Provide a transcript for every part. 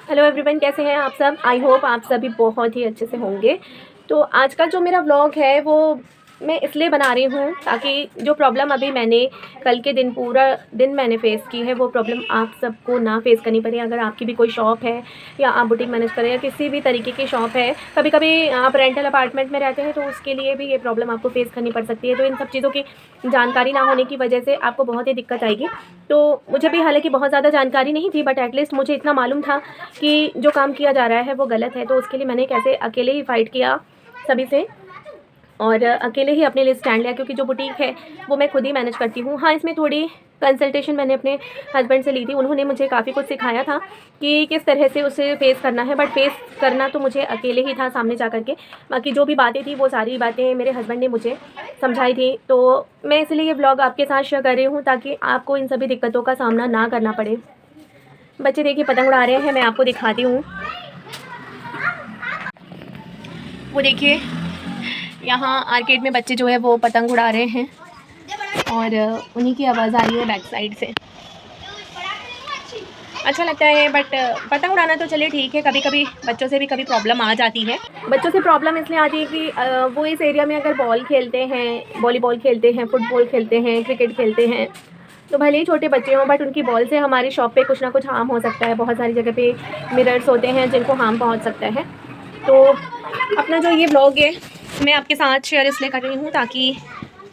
Hello everyone, कैसे हैं आप सब। आई होप आप सभी बहुत ही अच्छे से होंगे। तो आज का जो मेरा व्लॉग है वो मैं इसलिए बना रही हूँ ताकि जो प्रॉब्लम अभी मैंने कल के दिन पूरा दिन मैंने फ़ेस की है वो प्रॉब्लम आप सबको ना फेस करनी पड़े। अगर आपकी भी कोई शॉप है या आप बुटीक मैनेज करें या किसी भी तरीके की शॉप है, कभी कभी आप रेंटल अपार्टमेंट में रहते हैं तो उसके लिए भी ये प्रॉब्लम आपको फेस करनी पड़ सकती है। तो इन सब चीज़ों की जानकारी ना होने की वजह से आपको बहुत ही दिक्कत आएगी। तो मुझे भी हालांकि बहुत ज़्यादा जानकारी नहीं थी, बट एटलीस्ट मुझे इतना मालूम था कि जो काम किया जा रहा है वो गलत है। तो उसके लिए मैंने कैसे अकेले ही फ़ाइट किया सभी से और अकेले ही अपने लिए स्टैंड लिया, क्योंकि जो बुटीक है वो मैं खुद ही मैनेज करती हूँ। हाँ, इसमें थोड़ी कंसल्टेशन मैंने अपने हस्बैंड से ली थी। उन्होंने मुझे काफ़ी कुछ सिखाया था कि किस तरह से उसे फेस करना है, बट फेस करना तो मुझे अकेले ही था सामने जा कर के। बाकी जो भी बातें थी वो सारी बातें मेरे हस्बैंड ने मुझे समझाई थी। तो मैं इसलिए ये ब्लॉग आपके साथ शेयर कर रही हूँ ताकि आपको इन सभी दिक्कतों का सामना ना करना पड़े। बच्चे देखिए पतंग उड़ा रहे हैं, मैं आपको दिखाती हूँ। वो देखिए यहाँ आर्केड में बच्चे जो है वो पतंग उड़ा रहे हैं और उन्हीं की आवाज़ आ रही है बैक साइड से। अच्छा लगता है, बट पतंग उड़ाना तो चलिए ठीक है। कभी कभी बच्चों से भी कभी प्रॉब्लम आ जाती है। बच्चों से प्रॉब्लम इसलिए आती है कि वो इस एरिया में अगर बॉल खेलते हैं, वॉलीबॉल खेलते हैं, फुटबॉल खेलते हैं, क्रिकेट खेलते हैं, तो भले ही छोटे बच्चे हों बट उनकी बॉल से हमारी शॉप पे कुछ ना कुछ हार्म हो सकता है। बहुत सारी जगह पे मिरर्स होते हैं जिनको हार्म पहुंच सकता है। तो अपना जो ये ब्लॉग है मैं आपके साथ शेयर इसलिए कर रही हूँ ताकि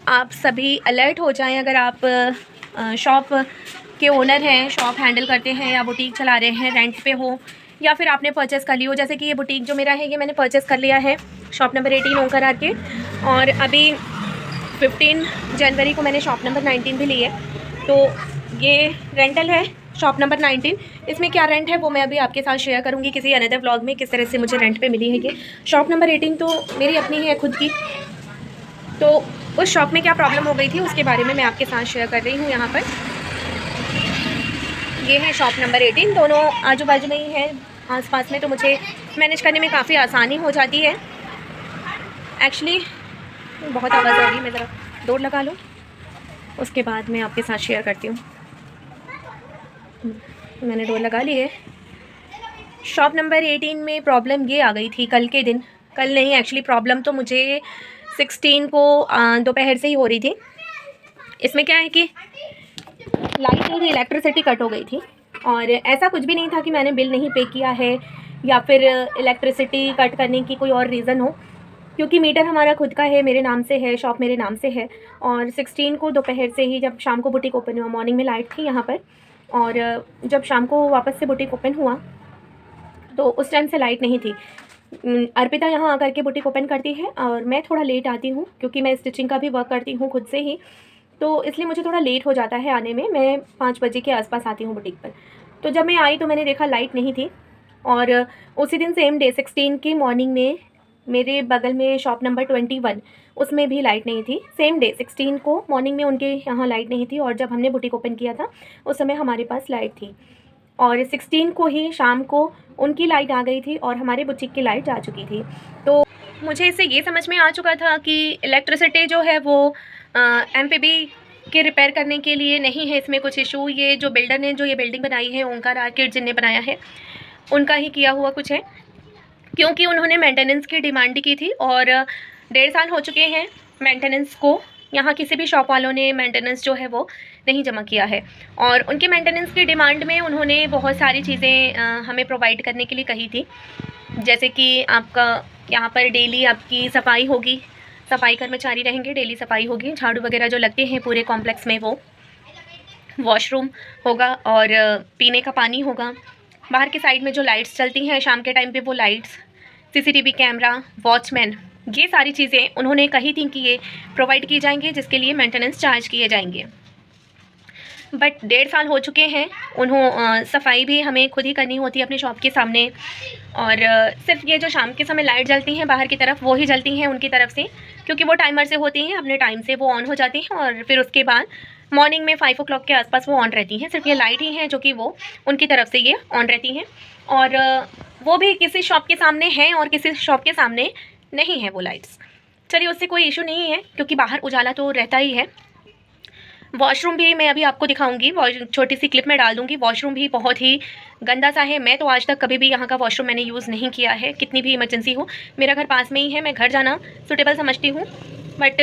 आप सभी अलर्ट हो जाएं। अगर आप शॉप के ओनर हैं, शॉप हैंडल करते हैं या बुटीक चला रहे हैं, रेंट पे हो या फिर आपने परचेज़ कर ली हो। जैसे कि ये बुटीक जो मेरा है ये मैंने परचेज़ कर लिया है, शॉप नंबर 18 ओंकार आर्केड, और अभी 15 जनवरी को मैंने शॉप नंबर 19 भी ली है। तो ये रेंटल है शॉप नंबर 19। इसमें क्या रेंट है वो मैं अभी आपके साथ शेयर करूँगी किसी अनदर व्लॉग में, किस तरह से मुझे रेंट पे मिली है ये। शॉप नंबर 18 तो मेरी अपनी है खुद की। तो उस शॉप में क्या प्रॉब्लम हो गई थी उसके बारे में मैं आपके साथ शेयर कर रही हूँ। यहाँ पर ये है शॉप नंबर 18, दोनों आजू बाजू में ही है आसपास में, तो मुझे मैनेज करने में काफ़ी आसानी हो जाती है। एक्चुअली बहुत आवाज़ आ रही है, मैं ज़रा डोर लगा लूँ उसके बाद मैं आपके साथ शेयर करती हूँ। मैंने डोर लगा ली है। शॉप नंबर 18 में प्रॉब्लम ये आ गई थी कल के दिन, कल नहीं एक्चुअली प्रॉब्लम तो मुझे 16 को दोपहर से ही हो रही थी। इसमें क्या है कि लाइट नहीं थी, इलेक्ट्रिसिटी कट हो गई थी। और ऐसा कुछ भी नहीं था कि मैंने बिल नहीं पे किया है या फिर इलेक्ट्रिसिटी कट करने की कोई और रीज़न हो, क्योंकि मीटर हमारा खुद का है, मेरे नाम से है, शॉप मेरे नाम से है। और 16 को दोपहर से ही जब शाम को बुटीक ओपन हुआ, मॉर्निंग में लाइट थी यहाँ पर, और जब शाम को वापस से बुटीक ओपन हुआ तो उस टाइम से लाइट नहीं थी। अर्पिता यहाँ आकर के बुटीक ओपन करती है और मैं थोड़ा लेट आती हूँ क्योंकि मैं स्टिचिंग का भी वर्क करती हूँ खुद से ही, तो इसलिए मुझे थोड़ा लेट हो जाता है आने में। मैं 5 बजे के आसपास आती हूँ बुटीक पर। तो जब मैं आई तो मैंने देखा लाइट नहीं थी। और उसी दिन सेम डे 16 की मॉर्निंग में मेरे बगल में शॉप नंबर 21 उसमें भी लाइट नहीं थी। सेम डे 16 को मॉर्निंग में उनके यहाँ लाइट नहीं थी और जब हमने बुटीक ओपन किया था उस समय हमारे पास लाइट थी। और 16 को ही शाम को उनकी लाइट आ गई थी और हमारे बुटीक की लाइट जा चुकी थी। तो मुझे इससे ये समझ में आ चुका था कि इलेक्ट्रिसिटी जो है वो एमपीबी के रिपेयर करने के लिए नहीं है, इसमें कुछ इशू ये जो बिल्डर ने जो ये बिल्डिंग बनाई है ओंकार आर्केड जिनने बनाया है उनका ही किया हुआ कुछ है, क्योंकि उन्होंने मेंटेनेंस की डिमांड की थी और 1.5 साल हो चुके हैं मेंटेनेंस को। यहाँ किसी भी शॉप वालों ने मेंटेनेंस जो है वो नहीं जमा किया है और उनके मेंटेनेंस की डिमांड में उन्होंने बहुत सारी चीज़ें हमें प्रोवाइड करने के लिए कही थी। जैसे कि आपका यहाँ पर डेली आपकी सफाई होगी, सफाई कर्मचारी रहेंगे, डेली सफाई होगी, झाड़ू वगैरह जो लगते हैं पूरे कॉम्प्लेक्स में वो, वॉशरूम होगा और पीने का पानी होगा। बाहर की साइड में जो लाइट्स चलती हैं शाम के टाइम पे वो लाइट्स, सीसीटीवी कैमरा, वॉचमैन, ये सारी चीज़ें उन्होंने कही थी कि ये प्रोवाइड की जाएंगे जिसके लिए मेंटेनेंस चार्ज किए जाएंगे। बट 1.5 साल हो चुके हैं, सफाई भी हमें खुद ही करनी होती है अपनी शॉप के सामने। और सिर्फ ये जो शाम के समय लाइट जलती हैं बाहर की तरफ वो ही जलती हैं उनकी तरफ से, क्योंकि वो टाइमर से होती हैं, अपने टाइम से वो ऑन हो जाती हैं और फिर उसके बाद मॉर्निंग में 5 o'clock के आसपास वो ऑन रहती हैं। सिर्फ ये लाइट ही हैं जो कि वो उनकी तरफ से ये ऑन रहती हैं और वो भी किसी शॉप के सामने हैं और किसी शॉप के सामने नहीं है वो लाइट्स। चलिए उससे कोई इशू नहीं है क्योंकि बाहर उजाला तो रहता ही है। वॉशरूम भी मैं अभी आपको दिखाऊंगी, छोटी सी क्लिप में डाल दूंगी। वॉशरूम भी बहुत ही गंदा सा है। मैं तो आज तक कभी भी यहाँ का वॉशरूम मैंने यूज़ नहीं किया है, कितनी भी इमरजेंसी हो। मेरा घर पास में ही है, मैं घर जाना सूटेबल समझती हूँ, बट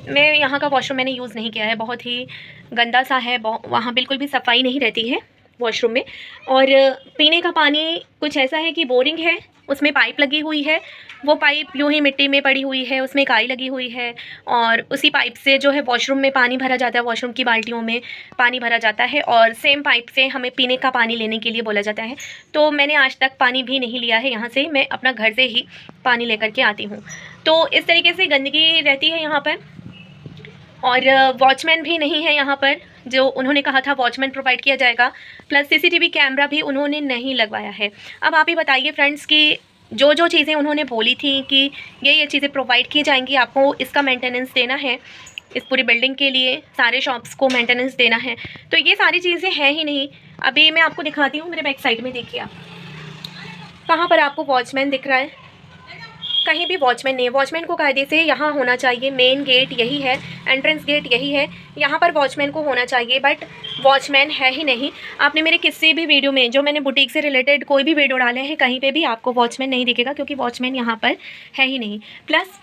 मैं यहाँ का वॉशरूम मैंने यूज़ नहीं किया है। बहुत ही गंदा सा है, वहाँ बिल्कुल भी सफाई नहीं रहती है वॉशरूम में। और पीने का पानी कुछ ऐसा है कि बोरिंग है, उसमें पाइप लगी हुई है, वो पाइप यूं ही मिट्टी में पड़ी हुई है, उसमें काई लगी हुई है, और उसी पाइप से जो है वॉशरूम में पानी भरा जाता है, वॉशरूम की बाल्टियों में पानी भरा जाता है, और सेम पाइप से हमें पीने का पानी लेने के लिए बोला जाता है। तो मैंने आज तक पानी भी नहीं लिया है यहाँ से, मैं अपना घर से ही पानी लेकर के आती हूँ। तो इस तरीके से गंदगी रहती है यहाँ पर। और वॉचमैन भी नहीं है यहाँ पर, जो उन्होंने कहा था वॉचमैन प्रोवाइड किया जाएगा, प्लस सीसीटीवी कैमरा भी उन्होंने नहीं लगवाया है। अब आप ही बताइए फ्रेंड्स कि जो जो चीज़ें उन्होंने बोली थी कि ये चीज़ें प्रोवाइड की जाएंगी, आपको इसका मेंटेनेंस देना है, इस पूरी बिल्डिंग के लिए सारे शॉप्स को मेंटेनेंस देना है, तो ये सारी चीज़ें हैं ही नहीं। अभी मैं आपको दिखाती हूँ, मेरे बैक साइड में देखिए आप, कहाँ पर आपको वॉचमैन दिख रहा है? कहीं भी वॉचमैन नहीं है। वॉचमैन को कायदे से यहाँ होना चाहिए, मेन गेट यही है, एंट्रेंस गेट यही है, यहाँ पर वॉचमैन को होना चाहिए, बट वॉचमैन है ही नहीं। आपने मेरे किसी भी वीडियो में, जो मैंने बुटीक से रिलेटेड कोई भी वीडियो डाले हैं, कहीं पे भी आपको वॉचमैन नहीं दिखेगा, क्योंकि वॉचमैन यहाँ पर है ही नहीं। प्लस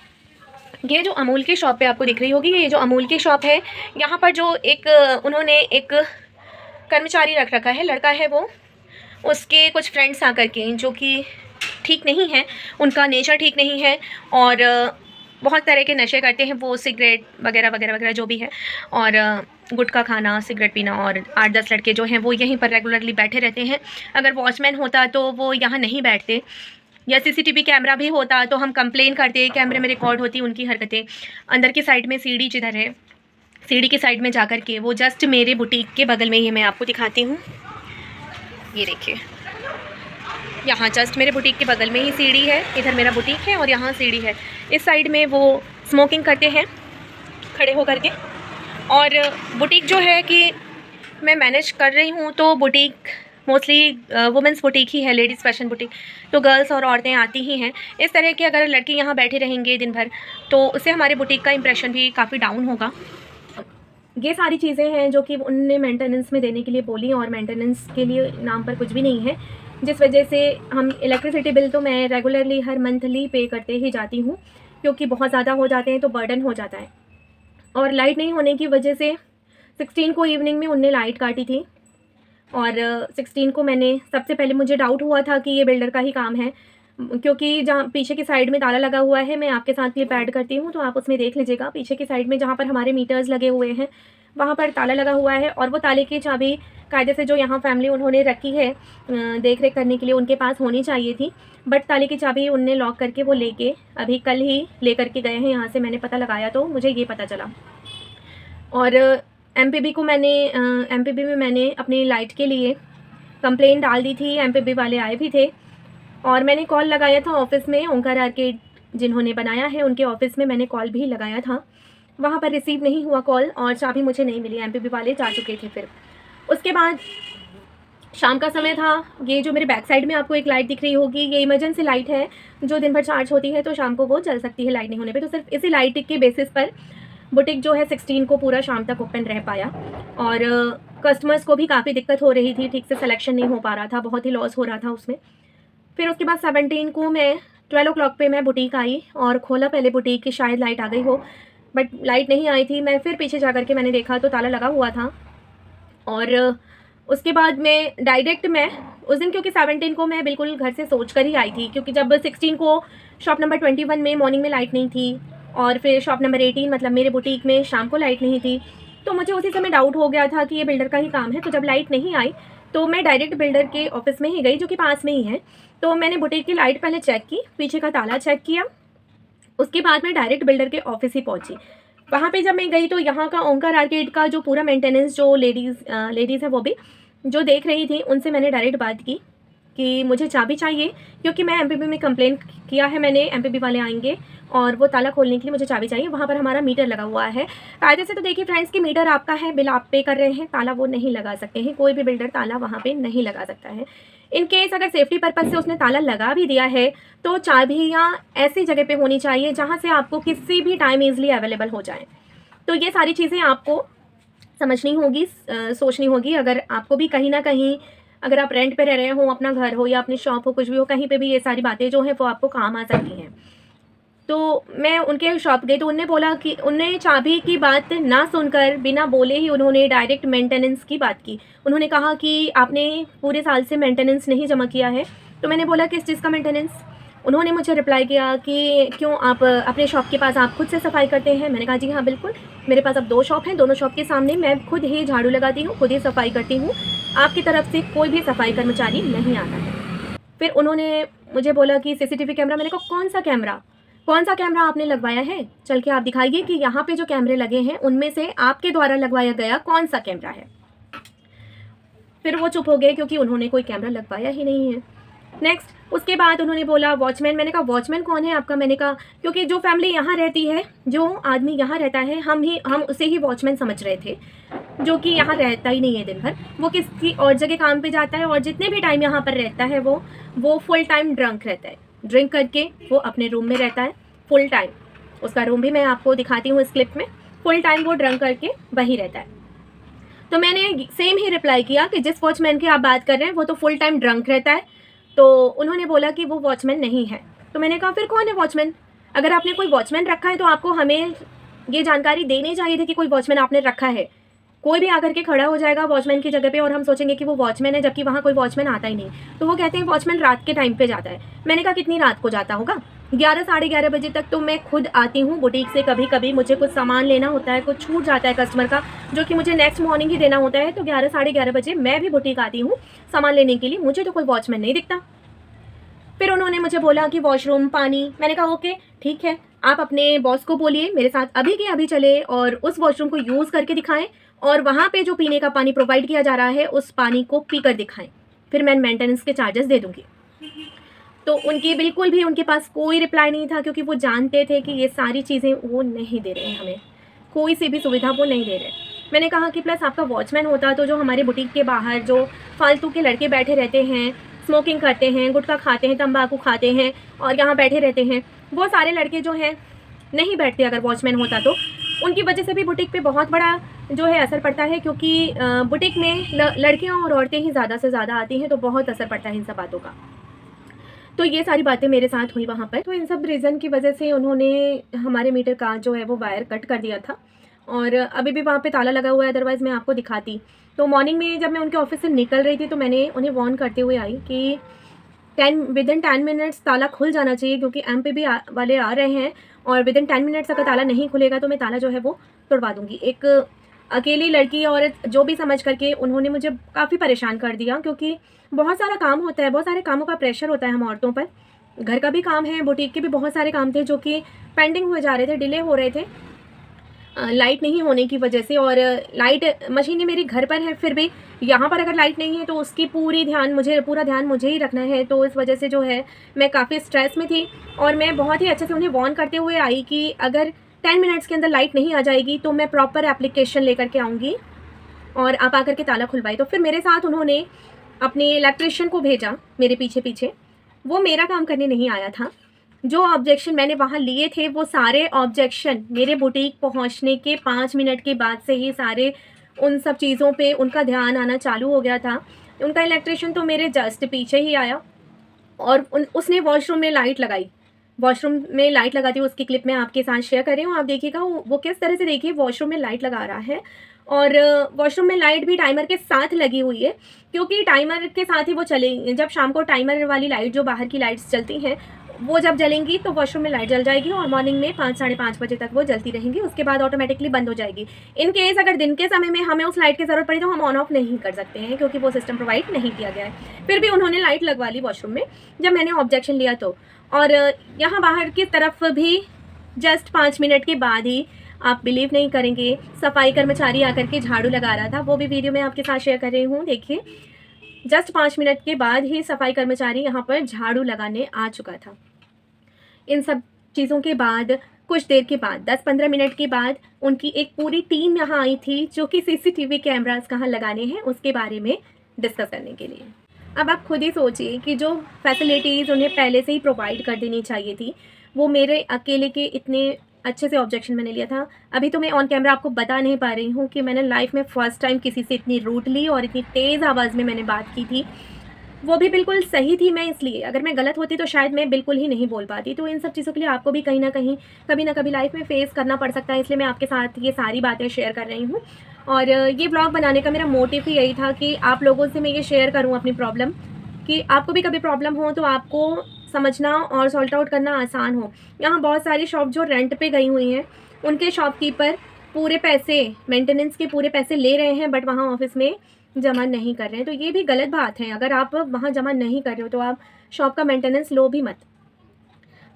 ये जो अमूल की शॉप पे आपको दिख रही होगी, ये जो अमूल की शॉप है, यहाँ पर जो उन्होंने एक कर्मचारी रख रखा है, लड़का है वो, उसके कुछ फ्रेंड्स आकर के, जो कि ठीक नहीं है, उनका नेचर ठीक नहीं है, और बहुत तरह के नशे करते हैं वो, सिगरेट वगैरह वगैरह वगैरह जो भी है, और गुटखा खाना, सिगरेट पीना, और 8-10 लड़के जो हैं वो यहीं पर रेगुलरली बैठे रहते हैं। अगर वॉचमैन होता तो वो यहाँ नहीं बैठते, या सीसीटीवी कैमरा भी होता तो हम कंप्लेन करते, कैमरे में रिकॉर्ड होती उनकी हरकतें। अंदर की साइड में सीढ़ी जिधर है, सीढ़ी की साइड में जाकर के, वो जस्ट मेरे बुटीक के बगल में ही, मैं आपको दिखाती हूँ, ये देखिए, यहाँ जस्ट मेरे बुटीक के बगल में ही सीढ़ी है, इधर मेरा बुटीक है और यहाँ सीढ़ी है। इस साइड में वो स्मोकिंग करते हैं खड़े होकर के। और बुटीक जो है कि मैं मैनेज कर रही हूँ, तो बुटीक मोस्टली वुमेंस बुटीक ही है, लेडीज़ फैशन बुटीक, तो गर्ल्स और औरतें आती ही हैं। इस तरह के अगर लड़के यहाँ बैठे रहेंगे दिन भर, तो उससे हमारे बुटीक का इंप्रेशन भी काफ़ी डाउन होगा। ये सारी चीज़ें हैं जो कि उनने मेंटेनेंस में देने के लिए बोली, और मेंटेनेंस के लिए नाम पर कुछ भी नहीं है, जिस वजह से हम इलेक्ट्रिसिटी बिल तो मैं रेगुलरली हर मंथली पे करते ही जाती हूँ, क्योंकि बहुत ज़्यादा हो जाते हैं तो बर्डन हो जाता है। और लाइट नहीं होने की वजह से 16 को इवनिंग में उनने लाइट काटी थी, और 16 को मैंने, सबसे पहले मुझे डाउट हुआ था कि ये बिल्डर का ही काम है, क्योंकि जहाँ पीछे की साइड में ताला लगा हुआ है, मैं आपके साथ क्लिप ऐड करती हूँ तो आप उसमें देख लीजिएगा। पीछे की साइड में जहाँ पर हमारे मीटर्स लगे हुए हैं, वहाँ पर ताला लगा हुआ है, और वो ताले की चाबी कायदे से जो यहाँ फैमिली उन्होंने रखी है देख रेख करने के लिए, उनके पास होनी चाहिए थी, बट ताले की चाबी उनने लॉक करके वो लेके अभी कल ही लेकर के गए हैं यहाँ से। मैंने पता लगाया तो मुझे ये पता चला। और एमपीबी में मैंने अपनी लाइट के लिए कंप्लेंट डाल दी थी, एमपीबी वाले आए भी थे, और मैंने कॉल लगाया था ऑफिस में, ओंकार आर्केड जिन्होंने बनाया है उनके ऑफिस में मैंने कॉल भी लगाया था, वहाँ पर रिसीव नहीं हुआ कॉल, और चाबी मुझे नहीं मिली, एमपीबी वाले जा चुके थे। फिर उसके बाद शाम का समय था, ये जो मेरे बैक साइड में आपको एक लाइट दिख रही होगी, ये इमरजेंसी लाइट है जो दिन भर चार्ज होती है, तो शाम को वो जल सकती है लाइट नहीं होने पे। तो सिर्फ इसी लाइट के बेसिस पर बुटीक जो है 16 को पूरा शाम तक ओपन रह पाया, और कस्टमर्स को भी काफ़ी दिक्कत हो रही थी, ठीक से सिलेक्शन नहीं हो पा रहा था, बहुत ही लॉस हो रहा था उसमें। फिर उसके बाद 17 को मैं 12 o'clock पे मैं बुटीक आई और खोला पहले बुटीक की, शायद लाइट आ गई हो, बट लाइट नहीं आई थी। मैं फिर पीछे जा कर के मैंने देखा तो ताला लगा हुआ था, और उसके बाद मैं डायरेक्ट मैं उस दिन, क्योंकि 17 को मैं बिल्कुल घर से सोच कर ही आई थी, क्योंकि जब 16 को शॉप नंबर 21 में मॉर्निंग में लाइट नहीं थी, और फिर शॉप नंबर 18 मतलब मेरे बुटीक में शाम को लाइट नहीं थी, तो मुझे उसी समय डाउट हो गया था कि ये बिल्डर का ही काम है। तो जब लाइट नहीं आई तो मैं डायरेक्ट बिल्डर के ऑफिस में ही गई, जो कि पास में ही है। तो मैंने बुटीक की लाइट पहले चेक की, पीछे का ताला चेक किया, उसके बाद मैं डायरेक्ट बिल्डर के ऑफिस ही पहुंची। वहाँ पे जब मैं गई तो यहाँ का ओंकार आर्केड का जो पूरा मेंटेनेंस, जो लेडीज़ है वो भी जो देख रही थी, उनसे मैंने डायरेक्ट बात की कि मुझे चाबी चाहिए, क्योंकि मैं एमपीबी में कंप्लेन किया है मैंने, एमपीबी वाले आएंगे और वो ताला खोलने के लिए मुझे चाबी चाहिए। वहाँ पर हमारा मीटर लगा हुआ है कायदे से। तो देखिए फ्रेंड्स कि मीटर आपका है, बिल आप पे कर रहे हैं, ताला वो नहीं लगा सकते हैं, कोई भी बिल्डर ताला वहाँ पे नहीं लगा सकता है। इन केस अगर सेफ्टी पर्पज़ से उसने ताला लगा भी दिया है तो चाबियाँ ऐसी जगह पे होनी चाहिए जहाँ से आपको किसी भी टाइम ईजिली अवेलेबल हो जाए। तो ये सारी चीज़ें आपको समझनी होगी, सोचनी होगी। अगर आपको भी कहीं ना कहीं, अगर आप रेंट पे रह रहे हो, अपना घर हो या अपनी शॉप हो, कुछ भी हो, कहीं पे भी ये सारी बातें जो हैं वो आपको काम आ सकती हैं। तो मैं उनके शॉप गई, तो उनने बोला कि उनने चाबी की बात ना सुनकर बिना बोले ही उन्होंने डायरेक्ट मेंटेनेंस की बात की। उन्होंने कहा कि आपने पूरे साल से मेंटेनेंस नहीं जमा किया है। तो मैंने बोला किस चीज़ का मेंटेनेंस? उन्होंने मुझे रिप्लाई किया कि क्यों आप अपने शॉप के पास आप खुद से सफाई करते हैं? मैंने कहा जी हाँ बिल्कुल, मेरे पास अब 2 शॉप हैं, दोनों शॉप के सामने मैं खुद ही झाड़ू लगाती हूँ, खुद ही सफाई करती हूँ, आपकी तरफ से कोई भी सफाई कर्मचारी नहीं आता है। फिर उन्होंने मुझे बोला कि सीसीटीवी कैमरा। मैंने कहा कौन सा कैमरा? कौन सा कैमरा आपने लगवाया है? चल के आप दिखाइए कि यहाँ पे जो कैमरे लगे हैं उनमें से आपके द्वारा लगवाया गया कौन सा कैमरा है। फिर वो चुप हो गए क्योंकि उन्होंने कोई कैमरा लगवाया ही नहीं है। नेक्स्ट, उसके बाद उन्होंने बोला वॉचमैन। मैंने कहा वॉचमैन कौन है आपका? मैंने कहा क्योंकि जो फैमिली यहाँ रहती है, जो आदमी यहाँ रहता है, हम उसे ही वॉचमैन समझ रहे थे, जो कि यहाँ रहता ही नहीं है दिन भर। वो किसी और जगह काम पे जाता है और जितने भी टाइम यहाँ पर रहता है वो फुल टाइम ड्रंक रहता है। ड्रिंक करके वो अपने रूम में रहता है फुल टाइम। उसका रूम भी मैं आपको दिखाती हूँ इस क्लिप में। फुल टाइम वो ड्रंक करके वहीं रहता है। तो मैंने सेम ही रिप्लाई किया कि जिस वॉचमैन की आप बात कर रहे हैं वो तो फुल टाइम ड्रंक रहता है। तो उन्होंने बोला कि वो वॉचमैन नहीं है। तो मैंने कहा फिर कौन है वॉचमैन? अगर आपने कोई वॉचमैन रखा है तो आपको हमें ये जानकारी देनी चाहिए थी कि कोई वॉचमैन आपने रखा है। कोई भी आकर के खड़ा हो जाएगा वॉचमैन की जगह पे और हम सोचेंगे कि वो वॉचमैन है, जबकि वहाँ कोई वॉचमैन आता ही नहीं। तो वो कहते हैं वॉचमैन रात के टाइम पे जाता है। मैंने कहा कितनी रात को जाता होगा? 11 साढ़े 11 बजे तक तो मैं खुद आती हूँ बुटीक से। कभी कभी मुझे कुछ सामान लेना होता है, कुछ छूट जाता है कस्टमर का, जो कि मुझे नेक्स्ट मॉर्निंग ही देना होता है। तो 11 साढ़े 11 बजे मैं भी बुटीक आती हूँ सामान लेने के लिए, मुझे तो कोई वॉचमैन नहीं दिखता। फिर उन्होंने मुझे बोला कि वॉशरूम, पानी। मैंने कहा ओके ठीक है, आप अपने बॉस को बोलिए मेरे साथ अभी के अभी चले और उस वॉशरूम को यूज़ करके दिखाएं और वहाँ पे जो पीने का पानी प्रोवाइड किया जा रहा है उस पानी को पी कर दिखाएं, फिर मैं मेंटेनेंस के चार्जेस दे दूँगी। तो उनकी बिल्कुल भी उनके पास कोई रिप्लाई नहीं था, क्योंकि वो जानते थे कि ये सारी चीज़ें वो नहीं दे रहे हैं, हमें कोई सी भी सुविधा वो नहीं दे रहे। मैंने कहा कि प्लस आपका वॉचमैन होता तो जो हमारे बुटीक के बाहर जो फालतू के लड़के बैठे रहते हैं, स्मोकिंग करते हैं, गुटखा खाते हैं, तंबाकू खाते हैं और यहाँ बैठे रहते हैं, वो सारे लड़के जो हैं नहीं बैठते। अगर वॉचमैन होता तो उनकी वजह से भी बुटीक पे बहुत बड़ा जो है असर पड़ता है, क्योंकि बुटीक में लड़कियाँ और औरतें ही ज़्यादा से ज़्यादा आती हैं, तो बहुत असर पड़ता है इन सब बातों का। तो ये सारी बातें मेरे साथ हुई वहाँ पर। तो इन सब रीज़न की वजह से उन्होंने हमारे मीटर का जो है वो वायर कट कर दिया था और अभी भी वहाँ पे ताला लगा हुआ है, अदरवाइज़ मैं आपको दिखाती। तो मॉर्निंग में जब मैं उनके ऑफिस से निकल रही थी तो मैंने उन्हें वार्न करते हुए आई कि विदिन 10 मिनट्स ताला खुल जाना चाहिए, क्योंकि एमपीबी वाले आ रहे हैं और विदिन 10 मिनट्स अगर ताला नहीं खुलेगा तो मैं ताला जो है वो तोड़वा दूँगी। एक अकेली लड़की औरत जो भी समझ करके उन्होंने मुझे काफ़ी परेशान कर दिया, क्योंकि बहुत सारा काम होता है, बहुत सारे कामों का प्रेशर होता है हम औरतों पर। घर का भी काम है, बुटीक के भी बहुत सारे काम थे जो कि पेंडिंग हुए जा रहे थे, डिले हो रहे थे लाइट नहीं होने की वजह से। और लाइट मशीनें मेरी घर पर है, फिर भी यहाँ पर अगर लाइट नहीं है तो उसकी पूरा ध्यान मुझे ही रखना है। तो इस वजह से जो है मैं काफ़ी स्ट्रेस में थी और मैं बहुत ही अच्छे से उन्हें वार्न करते हुए आई कि अगर 10 मिनट्स के अंदर लाइट नहीं आ जाएगी तो मैं प्रॉपर एप्लीकेशन लेकर के आऊँगी और आप आकर के ताला खुलवाई। तो फिर मेरे साथ उन्होंने अपने इलेक्ट्रिशियन को भेजा मेरे पीछे पीछे। वो मेरा काम करने नहीं आया था। जो ऑब्जेक्शन मैंने वहाँ लिए थे वो सारे ऑब्जेक्शन मेरे बुटीक पहुँचने के 5 मिनट के बाद से ही सारे उन सब चीज़ों पे उनका ध्यान आना चालू हो गया था। उनका इलेक्ट्रिशियन तो मेरे जस्ट पीछे ही आया और उसने वॉशरूम में लाइट लगाई। वॉशरूम में लाइट लगाती हूँ, उसकी क्लिप मैं आपके साथ शेयर कर रही हूँ, आप देखिएगा वो किस तरह से, देखिए वॉशरूम में लाइट लगा रहा है। और वॉशरूम में लाइट भी टाइमर के साथ लगी हुई है, क्योंकि टाइमर के साथ ही वो चले। जब शाम को टाइमर वाली लाइट, जो बाहर की लाइट्स चलती हैं, वो जब जलेंगी तो वॉशरूम में लाइट जल जाएगी और मॉर्निंग में 5 साढ़े 5 बजे तक वो जलती रहेंगी, उसके बाद ऑटोमेटिकली बंद हो जाएगी। इन केस अगर दिन के समय में हमें उस लाइट की ज़रूरत पड़ी तो हम ऑन ऑफ नहीं कर सकते हैं, क्योंकि वो सिस्टम प्रोवाइड नहीं किया गया है। फिर भी उन्होंने लाइट लगवा ली वॉशरूम में जब मैंने ऑब्जेक्शन लिया तो। और यहाँ बाहर की तरफ भी जस्ट 5 मिनट के बाद ही, आप बिलीव नहीं करेंगे, सफाई कर्मचारी आकर के झाड़ू लगा रहा था। वो भी वीडियो मैं आपके साथ शेयर कर रही हूँ, देखिए। जस्ट 5 मिनट के बाद ही सफाई कर्मचारी यहाँ पर झाड़ू लगाने आ चुका था। इन सब चीज़ों के बाद कुछ देर के बाद 10-15 मिनट के बाद उनकी एक पूरी टीम यहाँ आई थी, जो कि सीसीटीवी कैमरास कहाँ लगाने हैं उसके बारे में डिस्कस करने के लिए। अब आप खुद ही सोचिए कि जो फैसिलिटीज़ उन्हें पहले से ही प्रोवाइड कर देनी चाहिए थी, वो मेरे अकेले के इतने अच्छे से ऑब्जेक्शन मैंने लिया था। अभी तो मैं ऑन कैमरा आपको बता नहीं पा रही हूँ कि मैंने लाइफ़ में फ़र्स्ट टाइम किसी से इतनी रूडली और इतनी तेज़ आवाज़ में मैंने बात की थी। वो भी बिल्कुल सही थी मैं इसलिए, अगर मैं गलत होती तो शायद मैं बिल्कुल ही नहीं बोल पाती। तो इन सब चीज़ों के लिए आपको भी कहीं न कहीं, कभी न कभी लाइफ़ में फ़ेस करना पड़ सकता है, इसलिए मैं आपके साथ ये सारी बातें शेयर कर रही हूँ। और ये व्लॉग बनाने का मेरा मोटिव ही यही था कि आप लोगों से मैं ये शेयर करूँ अपनी प्रॉब्लम, कि आपको भी कभी प्रॉब्लम हो तो आपको समझना और सॉल्ट आउट करना आसान हो। यहाँ बहुत सारी शॉप जो रेंट पे गई हुई हैं, उनके शॉपकीपर पूरे पैसे, मेंटेनेंस के पूरे पैसे ले रहे हैं, बट वहाँ ऑफ़िस में जमा नहीं कर रहे हैं। तो ये भी गलत बात है, अगर आप वहाँ जमा नहीं कर रहे हो तो आप शॉप का मेंटेनेंस लो भी मत।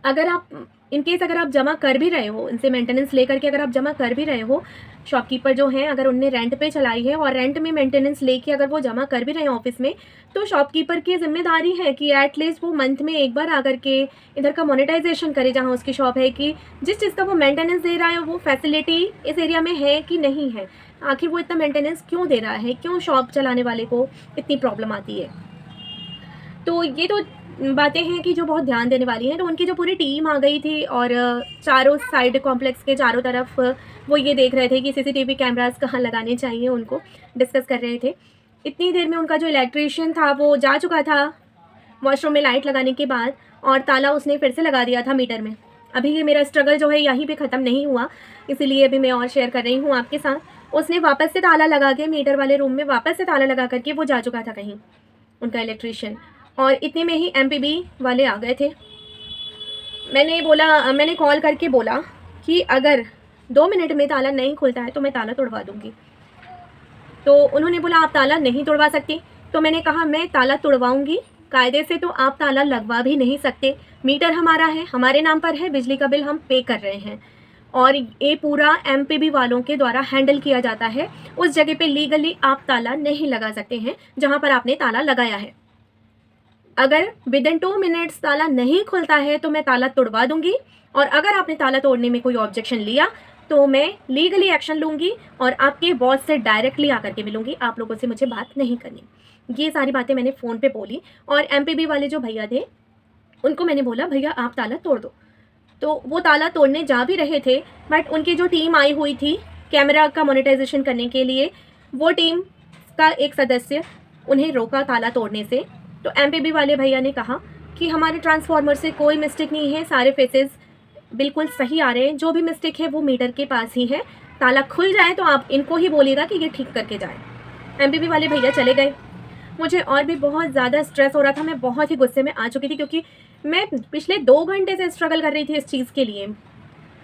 अगर आप इन केस अगर आप जमा कर भी रहे हो, इनसे मेंटेनेंस लेकर के अगर आप जमा कर भी रहे हो, शॉपकीपर जो हैं अगर उनने रेंट पे चलाई है और रेंट में मेंटेनेंस लेके अगर वो जमा कर भी रहे हैं ऑफ़िस में, तो शॉपकीपर की ज़िम्मेदारी है कि एट लीस्ट वो मंथ में एक बार आकर के इधर का मोनेटाइज़ेशन करे जहाँ उसकी शॉप है, कि जिस चीज़ का वो मेंटेनेंस दे रहा है वो फैसिलिटी इस एरिया में है कि नहीं है। आखिर वो इतना मेंटेनेंस क्यों दे रहा है? क्यों शॉप चलाने वाले को इतनी प्रॉब्लम आती है? तो ये तो बातें हैं कि जो बहुत ध्यान देने वाली हैं। तो उनकी जो पूरी टीम आ गई थी और चारों साइड कॉम्प्लेक्स के चारों तरफ वो ये देख रहे थे कि सीसीटीवी कैमरास कहाँ लगाने चाहिए, उनको डिस्कस कर रहे थे। इतनी देर में उनका जो इलेक्ट्रीशियन था वो जा चुका था वॉशरूम में लाइट लगाने के बाद, और ताला उसने फिर से लगा दिया था मीटर में। अभी ये मेरा स्ट्रगल जो है यहीं पे ख़त्म नहीं हुआ, इसीलिए अभी मैं और शेयर कर रही हूँ आपके साथ। उसने वापस से ताला लगा के मीटर वाले रूम में वापस से ताला लगा करके वो जा चुका था कहीं, उनका इलेक्ट्रीशियन। और इतने में ही एमपीबी वाले आ गए थे। मैंने कॉल करके बोला कि अगर 2 मिनट में ताला नहीं खुलता है तो मैं ताला तोड़वा दूँगी। तो उन्होंने बोला आप ताला नहीं तोड़वा सकती। तो मैंने कहा मैं ताला तोड़वाऊँगी, कायदे से तो आप ताला लगवा भी नहीं सकते। मीटर हमारा है, हमारे नाम पर है, बिजली का बिल हम पे कर रहे हैं और ये पूरा एमपीबी वालों के द्वारा हैंडल किया जाता है। उस जगह पे लीगली आप ताला नहीं लगा सकते हैं जहाँ पर आपने ताला लगाया है। अगर विदिन 2 मिनट्स ताला नहीं खुलता है तो मैं ताला तोड़वा दूँगी, और अगर आपने ताला तोड़ने में कोई ऑब्जेक्शन लिया तो मैं लीगली एक्शन लूँगी और आपके बॉस से डायरेक्टली आकर के मिलूँगी। आप लोगों से मुझे बात नहीं करनी। ये सारी बातें मैंने फ़ोन पे बोली और एमपीबी वाले जो भैया थे, उनको मैंने बोला भैया आप ताला तोड़ दो। तो वो ताला तोड़ने जा भी रहे थे, बट उनकी जो टीम आई हुई थी कैमरा का मोनेटाइजेशन करने के लिए, वो टीम का एक सदस्य उन्हें रोका ताला तोड़ने से। तो एमपीबी वाले भैया ने कहा कि हमारे ट्रांसफार्मर से कोई मिस्टेक नहीं है, सारे फेसेस बिल्कुल सही आ रहे हैं, जो भी मिस्टेक है वो मीटर के पास ही है। ताला खुल जाए तो आप इनको ही बोलिएगा कि ये ठीक करके जाएँ। एमपीबी वाले भैया चले गए। मुझे और भी बहुत ज़्यादा स्ट्रेस हो रहा था, मैं बहुत ही गुस्से में आ चुकी थी क्योंकि मैं पिछले 2 घंटे से स्ट्रगल कर रही थी इस चीज़ के लिए।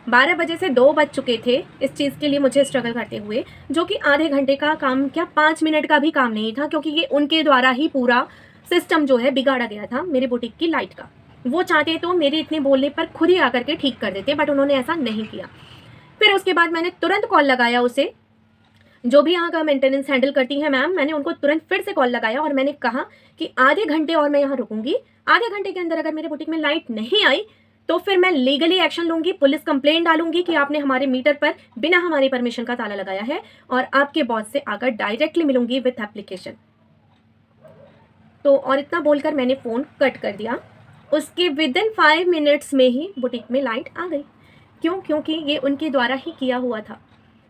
12 बजे से 2 बज चुके थे इस चीज़ के लिए मुझे स्ट्रगल करते हुए, जो कि आधे घंटे का काम क्या 5 मिनट का भी काम नहीं था, क्योंकि ये उनके द्वारा ही पूरा सिस्टम जो है बिगाड़ा गया था मेरे बुटीक की लाइट का। वो चाहते तो मेरे इतने बोलने पर खुद ही आकर के ठीक कर देते, बट उन्होंने ऐसा नहीं किया। फिर उसके बाद मैंने तुरंत कॉल लगाया उसे, जो भी यहाँ का मेंटेनेंस हैंडल करती हैं मैम, मैंने उनको तुरंत फिर से कॉल लगाया और मैंने कहा कि आधे घंटे और मैं यहाँ रुकूंगी। आधे घंटे के अंदर अगर मेरे बुटीक में लाइट नहीं आई तो फिर मैं लीगली एक्शन लूंगी, पुलिस कंप्लेंट डालूंगी कि आपने हमारे मीटर पर बिना हमारी परमिशन का ताला लगाया है, और आपके बॉस से आकर डायरेक्टली मिलूंगी विथ एप्लीकेशन। तो और इतना बोलकर मैंने फ़ोन कट कर दिया। उसके विदिन 5 मिनट्स में ही बुटीक में लाइट आ गई। क्यों? क्योंकि ये उनके द्वारा ही किया हुआ था।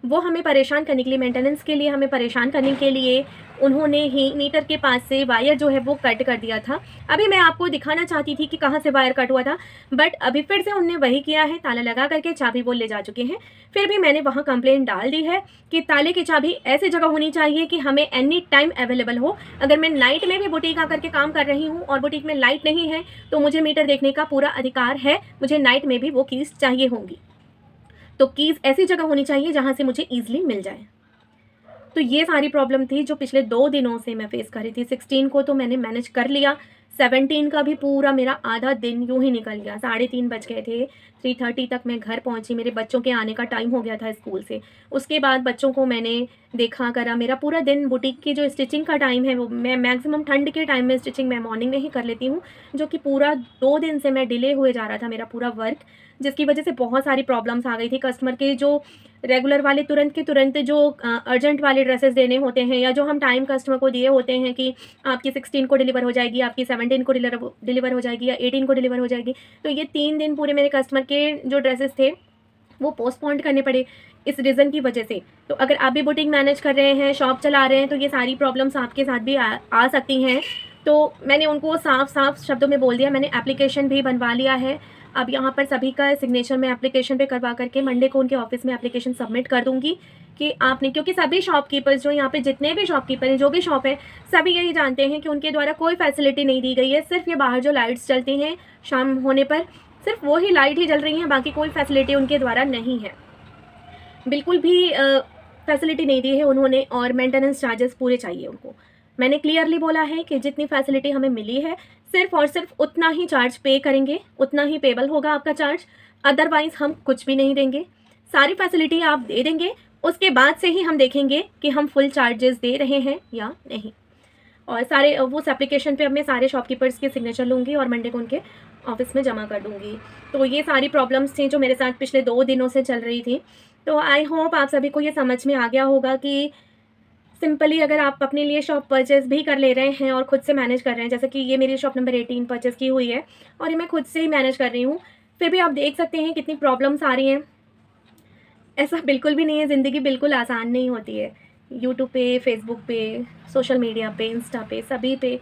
वो हमें परेशान करने के लिए, मेंटेनेंस के लिए हमें परेशान करने के लिए उन्होंने ही मीटर के पास से वायर जो है वो कट कर दिया था। अभी मैं आपको दिखाना चाहती थी कि कहाँ से वायर कट हुआ था, बट अभी फिर से उनने वही किया है, ताला लगा करके चाबी वो ले जा चुके हैं। फिर भी मैंने वहाँ कंप्लेंट डाल दी है कि ताले की चाबी ऐसी जगह होनी चाहिए कि हमें एनी टाइम अवेलेबल हो। अगर मैं नाइट में भी बुटीक आकर के काम कर रही हूँ और बुटीक में लाइट नहीं है तो मुझे मीटर देखने का पूरा अधिकार है, मुझे नाइट में भी वो कीज़ चाहिए होंगी। तो कीज़ ऐसी जगह होनी चाहिए जहाँ से मुझे ईज़िली मिल जाए। तो ये सारी प्रॉब्लम थी जो पिछले 2 दिनों से मैं फ़ेस कर रही थी। 16 को तो मैंने मैनेज कर लिया, 17 का भी पूरा मेरा आधा दिन यूँ ही निकल गया। 3:30 बज गए थे, 3:30 तक मैं घर पहुँची, मेरे बच्चों के आने का टाइम हो गया था स्कूल से। उसके बाद बच्चों को मैंने देखा करा, मेरा पूरा दिन बुटीक की जो स्टिचिंग का टाइम है वो मैं मैक्सिमम ठंड के टाइम में स्टिचिंग मैं मॉर्निंग में ही कर लेती हूँ, जो कि पूरा 2 दिन से मैं डिले हुए जा रहा था मेरा पूरा वर्क, जिसकी वजह से बहुत सारी प्रॉब्लम्स आ गई थी। कस्टमर के जो रेगुलर वाले तुरंत के तुरंत जो अर्जेंट वाले ड्रेसेस देने होते हैं, या जो हम टाइम कस्टमर को दिए होते हैं कि आपकी 16 को डिलीवर हो जाएगी, आपकी 17 को डिलीवर हो जाएगी, या 18 को डिलीवर हो जाएगी, तो ये 3 दिन पूरे मेरे कस्टमर के जो ड्रेसेस थे वो पोस्टपोन करने पड़े इस रीज़न की वजह से। तो अगर आप भी बुटीक मैनेज कर रहे हैं, शॉप चला रहे हैं, तो ये सारी प्रॉब्लम्स आपके साथ भी आ सकती हैं। तो मैंने उनको साफ साफ शब्दों में बोल दिया, मैंने एप्लीकेशन भी बनवा लिया है। अब यहाँ पर सभी का सिग्नेचर मैं एप्लीकेशन पे करवा करके मंडे को उनके ऑफिस में एप्लीकेशन सबमिट कर दूँगी कि आपने, क्योंकि सभी शॉपकीपर्स जो यहाँ पे जितने भी शॉपकीपर हैं, जो भी शॉप है, सभी यही जानते हैं कि उनके द्वारा कोई फैसिलिटी नहीं दी गई है। सिर्फ ये बाहर जो लाइट्स चलती हैं शाम होने पर, सिर्फ वो ही लाइट ही जल रही हैं, बाकी कोई फैसिलिटी उनके द्वारा नहीं है, बिल्कुल भी फैसिलिटी नहीं दी है उन्होंने। और मेंटेनेंस चार्जेस पूरे चाहिए उनको। मैंने क्लियरली बोला है कि जितनी फैसिलिटी हमें मिली है सिर्फ और सिर्फ उतना ही चार्ज पे करेंगे, उतना ही पेबल होगा आपका चार्ज, अदरवाइज़ हम कुछ भी नहीं देंगे। सारी फैसिलिटी आप दे देंगे, उसके बाद से ही हम देखेंगे कि हम फुल चार्जेस दे रहे हैं या नहीं। और सारे उस एप्लीकेशन पे अब मैं सारे शॉपकीपर्स के सिग्नेचर लूँगी और मंडे को उनके ऑफिस में जमा कर दूँगी। तो ये सारी प्रॉब्लम्स थी जो मेरे साथ पिछले 2 दिनों से चल रही थी। तो आई होप आप सभी को ये समझ में आ गया होगा कि सिंपली अगर आप अपने लिए शॉप परचेज़ भी कर ले रहे हैं और ख़ुद से मैनेज कर रहे हैं, जैसे कि ये मेरी शॉप नंबर 18 परचेज़ की हुई है और ये मैं खुद से ही मैनेज कर रही हूँ, फिर भी आप देख सकते हैं कितनी प्रॉब्लम्स आ रही हैं। ऐसा बिल्कुल भी नहीं है, ज़िंदगी बिल्कुल आसान नहीं होती है। यूट्यूब पे, फेसबुक पे, सोशल मीडिया पे, इंस्टा पे, सभी पे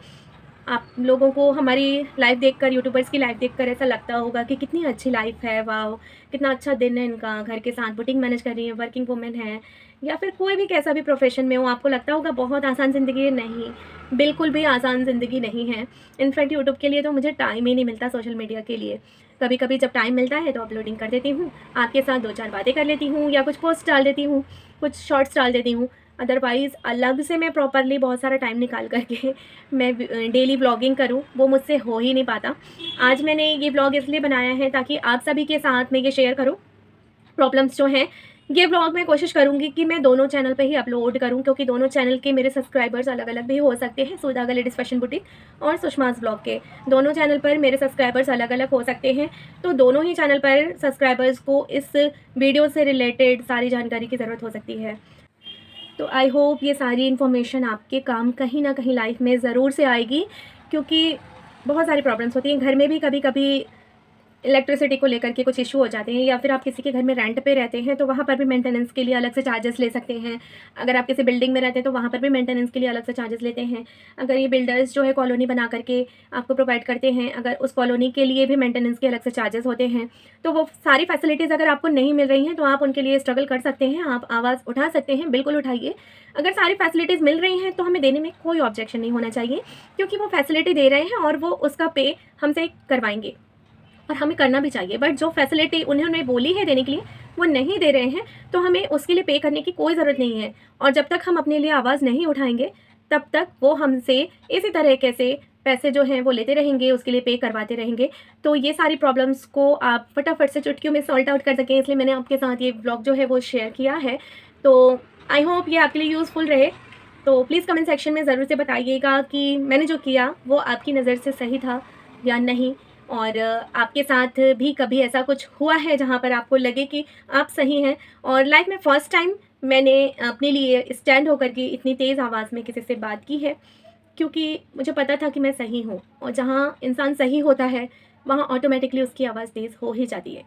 आप लोगों को हमारी लाइफ़ देखकर, यूट्यूबर्स की लाइफ़ देखकर ऐसा लगता होगा कि कितनी अच्छी लाइफ़ है, वाओ! कितना अच्छा दिन है इनका, घर के साथ बुटीक मैनेज कर रही हैं, वर्किंग वुमेन है, या फिर कोई भी कैसा भी प्रोफ़ेशन में हो, आपको लगता होगा बहुत आसान ज़िंदगी है। नहीं, बिल्कुल भी आसान ज़िंदगी नहीं है। इनफैक्ट यूट्यूब के लिए तो मुझे टाइम ही नहीं मिलता, सोशल मीडिया के लिए। कभी-कभी जब टाइम मिलता है तो अपलोडिंग कर देती हूँ, आपके साथ 2-4 बातें कर लेती हूँ या कुछ पोस्ट डाल देती हूँ, कुछ शॉर्ट्स डाल देती हूँ। अदरवाइज़ अलग से मैं प्रॉपरली बहुत सारा टाइम निकाल कर के मैं डेली व्लॉगिंग करूँ, वो मुझसे हो ही नहीं पाता। आज मैंने ये व्लॉग इसलिए बनाया है ताकि आप सभी के साथ मैं ये शेयर करूँ प्रॉब्लम्स जो हैं। ये व्लॉग मैं कोशिश करूँगी कि मैं दोनों चैनल पे ही अपलोड करूँ, क्योंकि दोनों चैनल के मेरे सब्सक्राइबर्स अलग-अलग भी हो सकते हैं। सुधागा लेडीज़ फैशन बुटीक और सुषमास ब्लॉग के दोनों चैनल पर मेरे सब्सक्राइबर्स अलग-अलग हो सकते हैं। तो दोनों ही चैनल पर सब्सक्राइबर्स को इस वीडियो से रिलेटेड सारी जानकारी की ज़रूरत हो सकती है। तो आई होप ये सारी इन्फॉर्मेशन आपके काम कहीं ना कहीं लाइफ में ज़रूर से आएगी, क्योंकि बहुत सारी प्रॉब्लम्स होती हैं घर में भी। कभी कभी इलेक्ट्रिसिटी को लेकर के कुछ इशू हो जाते हैं, या फिर आप किसी के घर में रेंट पे रहते हैं तो वहाँ पर भी मेंटेनेंस के लिए अलग से चार्जेस ले सकते हैं। अगर आप किसी बिल्डिंग में रहते हैं तो वहाँ पर भी मेंटेनेंस के लिए अलग से चार्जेस लेते हैं। अगर ये बिल्डर्स जो है कॉलोनी बना करके आपको प्रोवाइड करते हैं, अगर उस कॉलोनी के लिए भी मेंटेनेंस के अलग से चार्जेस होते हैं। तो वो सारी फैसिलिटीज़ अगर आपको नहीं मिल रही हैं तो आप उनके लिए स्ट्रगल कर सकते हैं, आप आवाज़ उठा सकते हैं, बिल्कुल उठाइए। अगर सारी फैसिलिटीज़ मिल रही हैं तो हमें देने में कोई ऑब्जेक्शन नहीं होना चाहिए, क्योंकि वो फैसिलिटी दे रहे हैं और वो उसका पे हमसे करवाएंगे और हमें करना भी चाहिए। बट जो फैसिलिटी उन्होंने बोली है देने के लिए वो नहीं दे रहे हैं, तो हमें उसके लिए पे करने की कोई ज़रूरत नहीं है। और जब तक हम अपने लिए आवाज़ नहीं उठाएंगे तब तक वो हमसे इसी तरीके से पैसे जो हैं वो लेते रहेंगे, उसके लिए पे करवाते रहेंगे। तो ये सारी प्रॉब्लम्स को आप फटाफट से चुटकियों में सॉल्ट आउट कर सकें, इसलिए मैंने आपके साथ ये ब्लॉग जो है वो शेयर किया है। तो आई होप ये आपके लिए यूज़फुल रहे। तो प्लीज़ कमेंट सेक्शन में ज़रूर से बताइएगा कि मैंने जो किया वो आपकी नज़र से सही था या नहीं, और आपके साथ भी कभी ऐसा कुछ हुआ है जहाँ पर आपको लगे कि आप सही हैं। और लाइफ में फ़र्स्ट टाइम मैंने अपने लिए स्टैंड होकर के इतनी तेज़ आवाज़ में किसी से बात की है, क्योंकि मुझे पता था कि मैं सही हूँ, और जहाँ इंसान सही होता है वहाँ ऑटोमेटिकली उसकी आवाज़ तेज़ हो ही जाती है।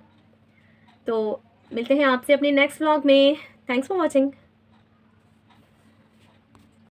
तो मिलते हैं आपसे अपने नेक्स्ट व्लॉग में। Thanks for watching.